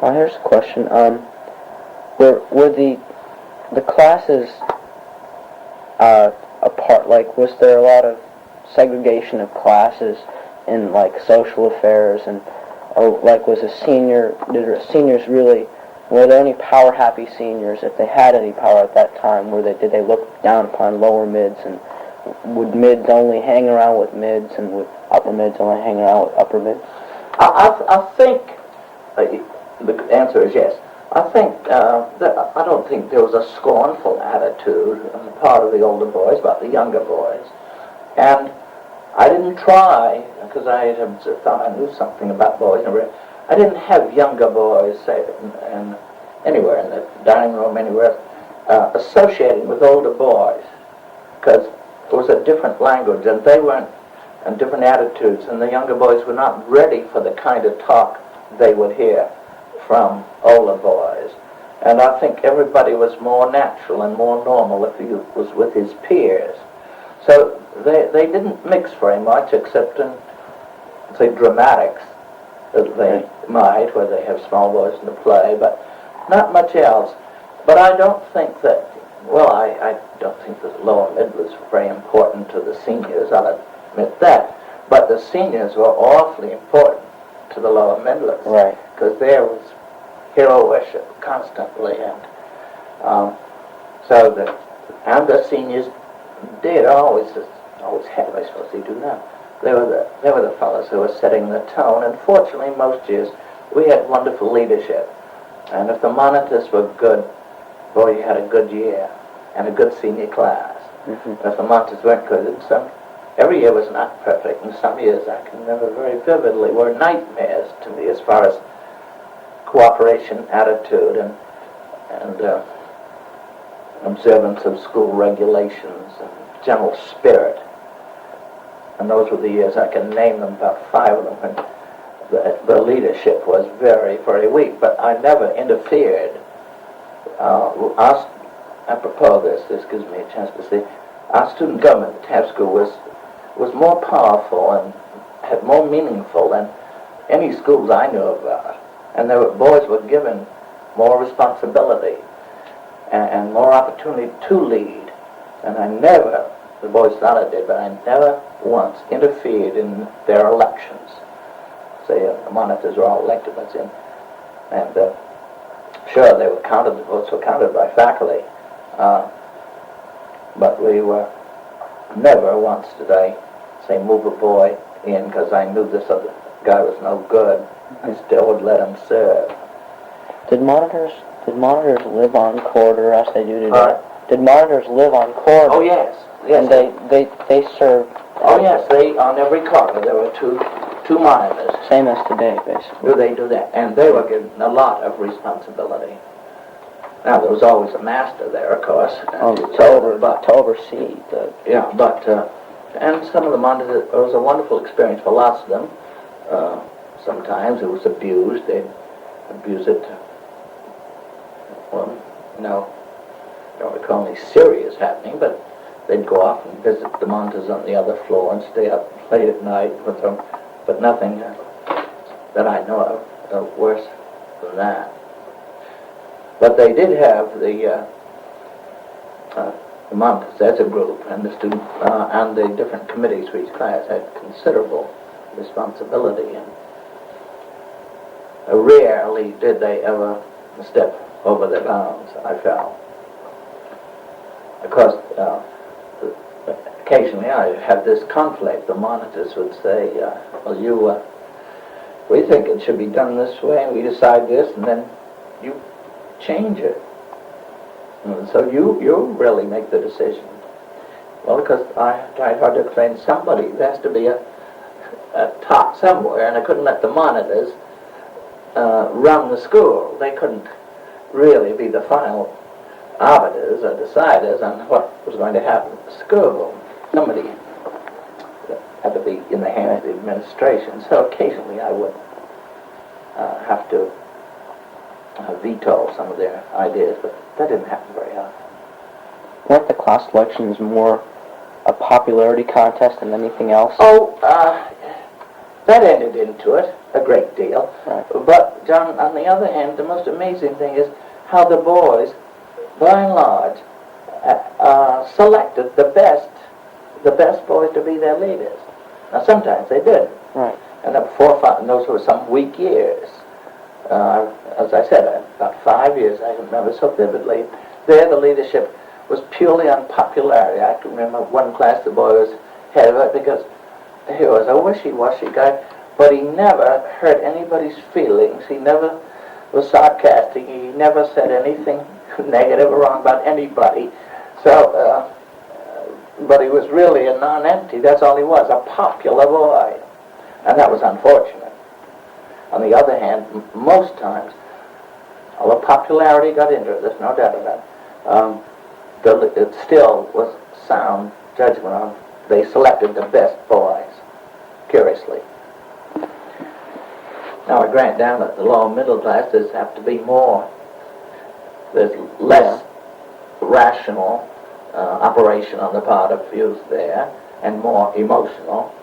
Here's a question. Were the classes apart? Like, was there a lot of segregation of classes in like social affairs, and or like was did seniors really? Were there any power-happy seniors? If they had any power at that time, did they look down upon lower mids, and would mids only hang around with mids, and would upper mids only hang around with upper mids? I think the answer is yes. I think that I don't think there was a scornful attitude on the part of the older boys about the younger boys, and I didn't try because I thought I knew something about boys. I didn't have younger boys, say, anywhere in the dining room, anywhere, associating with older boys, because it was a different language, and they weren't, and different attitudes, and the younger boys were not ready for the kind of talk they would hear from older boys. And I think everybody was more natural and more normal if he was with his peers. So they didn't mix very much, except in, say, dramatics, that they might, where they have small boys in the play, but not much else. But I don't think that, well, I don't think that the lower mid was very important to the seniors, I'll admit that. But the seniors were awfully important to the lower midlets. Right. Because there was hero worship constantly, and the seniors did always have, I suppose they do now. They were the fellows who were setting the tone, and fortunately most years we had wonderful leadership. And if the monitors were good, boy, you had a good year and a good senior class. Mm-hmm. If the monitors weren't good, every year was not perfect, and some years I can remember very vividly were nightmares to me as far as cooperation, attitude, and observance of school regulations and general spirit. And those were the years, I can name them, about 5 of them, when the leadership was very, very weak. But I never interfered. Apropos this gives me a chance to say, our student government at Taft School was more powerful and had more meaningful than any schools I knew about. And boys were given more responsibility and more opportunity to lead. And I never, the boys thought I did, but I never once interfered in their elections. Say, the monitors were all elected, and sure, they were counted, the votes were counted by faculty, but we were never once did I say move a boy in because I knew this other guy was no good. I still would let him serve. Did monitors live on corridor as they do today? Did monitors live on corridor? Oh yes. And they served. Oh yes, on every corridor there were two monitors. Same as today, basically. They do that, and they were given a lot of responsibility. Now there was always a master there, of course. To oversee the. Yeah, but and some of the monitors, it was a wonderful experience for lots of them. Sometimes it was abused. They'd abuse it. Well, I don't recall any serious happening, but they'd go off and visit the monitors on the other floor and stay up late at night with them, but nothing that I know of worse than that. But they did have the monitors as a group, and the student and the different committees for each class had considerable responsibility, and rarely did they ever step over their bounds, I felt. Of course, occasionally I had this conflict. The monitors would say, well, we think it should be done this way, and we decide this, and then you change it. And so you really make the decision. Well, because I tried hard to explain, there has to be a top somewhere, and I couldn't let the monitors run the school. They couldn't really be the final arbiters or deciders on what was going to happen at the school. Somebody had to be in the hands of the administration. So occasionally I would have to veto some of their ideas, but that didn't happen very often. Weren't the class elections more a popularity contest than anything else? Oh, that entered into it a great deal. Right. But, John, on the other hand, the most amazing thing is how the boys, by and large, selected the best boys to be their leaders. Now, sometimes they did. Right. And and those were some weak years. As I said, about 5 years, I remember so vividly. There, the leadership was purely on popularity. I can remember one class, the boy was head of it because he was a wishy-washy guy, but he never hurt anybody's feelings. He never was sarcastic. He never said anything negative or wrong about anybody. So, but he was really a non-entity. That's all he was, a popular boy. And that was unfortunate. On the other hand, most times, although popularity got into it, there's no doubt about it, it still was sound judgment on. They selected the best boys, curiously. Now, I grant down that the lower middle class, there's have to be more. There's less rational operation on the part of youth there, and more emotional.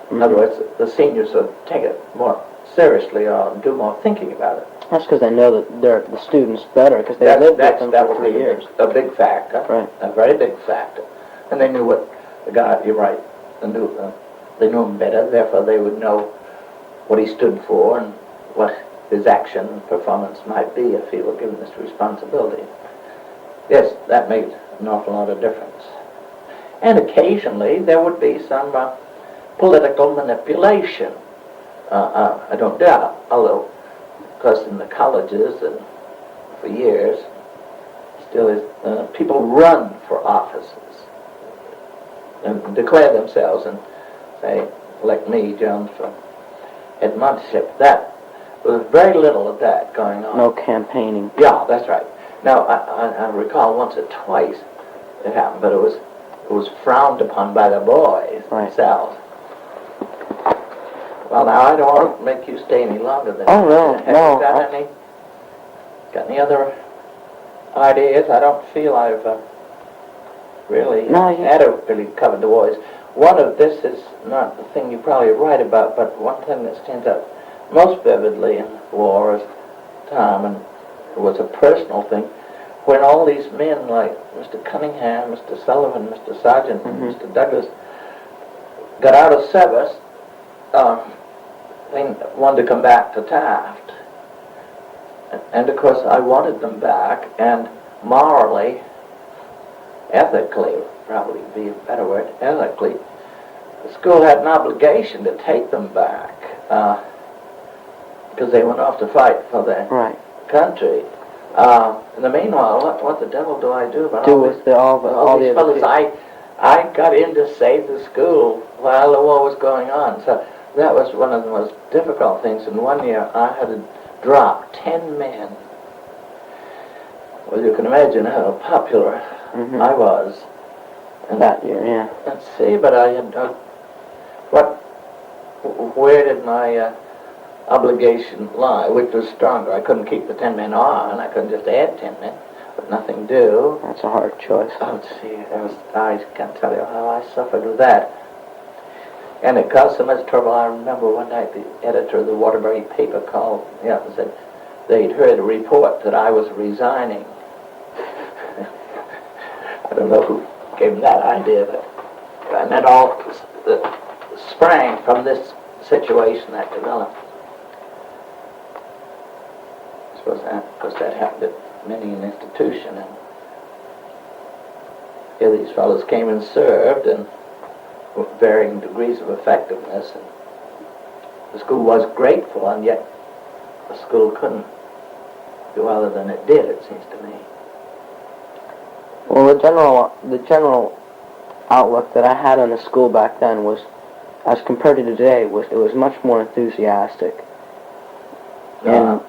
In other words, the seniors would take it more seriously or do more thinking about it. That's because they know that they're the students better because they lived with them for 3 years. A big factor, right? A very big factor. And they knew what the guy. You're right. They knew him better. Therefore, they would know what he stood for and what his action and performance might be if he were given this responsibility. Yes, that made an awful lot of difference. And occasionally there would be some political manipulation. I don't doubt, although, because in the colleges and for years, still is, people run for offices and declare themselves and say, like me, Jones, for headmastership. That there was very little of that going on. No campaigning. Yeah, that's right. Now, I recall once or twice it happened, but it was frowned upon by the boys themselves. Well, now, I don't want to make you stay any longer than Oh, no, Have you got any other ideas? I don't feel I've really adequately covered the boys. One of this is not the thing you probably write about, but one thing that stands out most vividly in war's time, and it was a personal thing, when all these men like Mr. Cunningham, Mr. Sullivan, Mr. Sargent, and Mr. Douglas got out of service, they wanted to come back to Taft. And of course I wanted them back, and morally, ethically, probably be a better word, ethically, the school had an obligation to take them back because they went off to fight for their country. In the meanwhile, what the devil do I do about all these fellows? I got in to save the school while the war was going on. So that was one of the most difficult things. In 1 year, I had to drop 10 men. Well, you can imagine how popular I was. And that year, yeah. Let's see, but I had where did my obligation lie? Which was stronger? I couldn't keep the 10 men on. I couldn't just add 10 men, but nothing do. That's a hard choice. Oh, see, I can't tell you how I suffered with that. And it caused so much trouble. I remember one night the editor of the Waterbury paper called me up and said they'd heard a report that I was resigning. I don't know who gave him that idea, and that all sprang from this situation that developed. I suppose because that happened at many an institution, and here these fellows came and served, and with varying degrees of effectiveness, and the school was grateful, and yet the school couldn't do other than it did, it seems to me. Well, the general outlook that I had on the school back then was, as compared to today, it was much more enthusiastic. And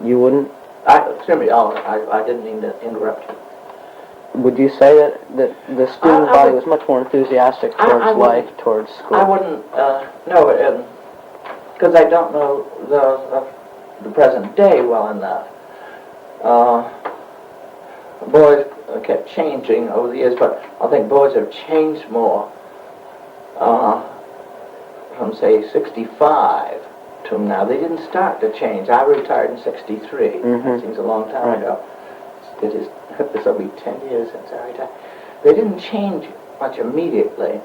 you wouldn't? Excuse me, I didn't mean to interrupt you. Would you say that the student body was much more enthusiastic towards life, towards school? I wouldn't, no, because I don't know the present day well enough. Boys kept changing over the years, but I think boys have changed more from from say 65 to now, they didn't start to change. I retired in 63. That seems a long time ago. This will be 10 years since I retired. They didn't change much immediately,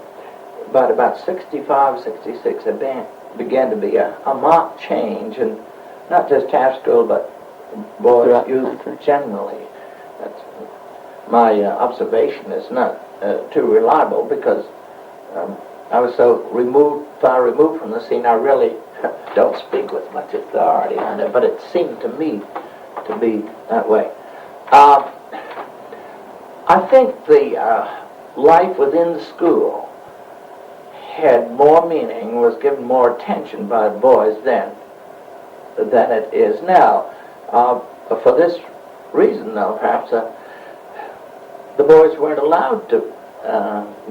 but about 65, 66, there began to be a marked change, and not just Taft School, but boys, youth generally. That's, my observation is not too reliable because I was so far removed from the scene, I really don't speak with much authority on it, but it seemed to me to be that way. I think the life within the school had more meaning, was given more attention by boys then than it is now. For this reason, though, perhaps the boys weren't allowed to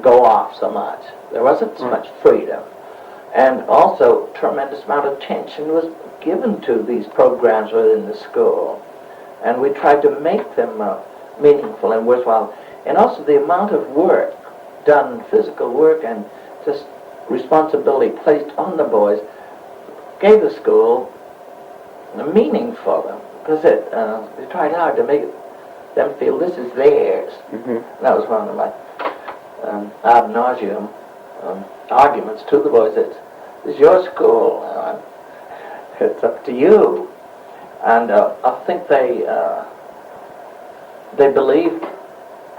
go off so much. There wasn't so much freedom. And also, tremendous amount of attention was given to these programs within the school. And we tried to make them meaningful and worthwhile. And also the amount of work done, physical work, and just responsibility placed on the boys gave the school a meaning for them. Because they tried hard to make them feel this is theirs. That was one of my ad nauseum arguments to the boys. This is your school. It's up to you. And I think they believed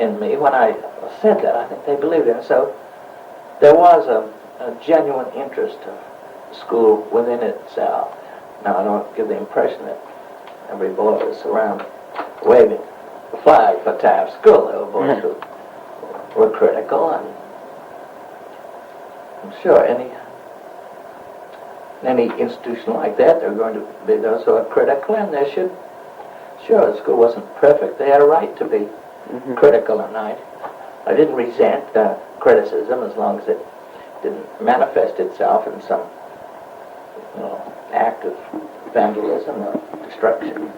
in me when I said that. I think they believed in it. So there was a genuine interest of school within itself. Now, I don't give the impression that every boy was around waving the flag for Taft School. There were boys who were critical, and I'm sure any institution like that, there are going to be those who are critical, and they should. Sure, the school wasn't perfect. They had a right to be critical, and I didn't resent criticism as long as it didn't manifest itself in some act of vandalism or destruction.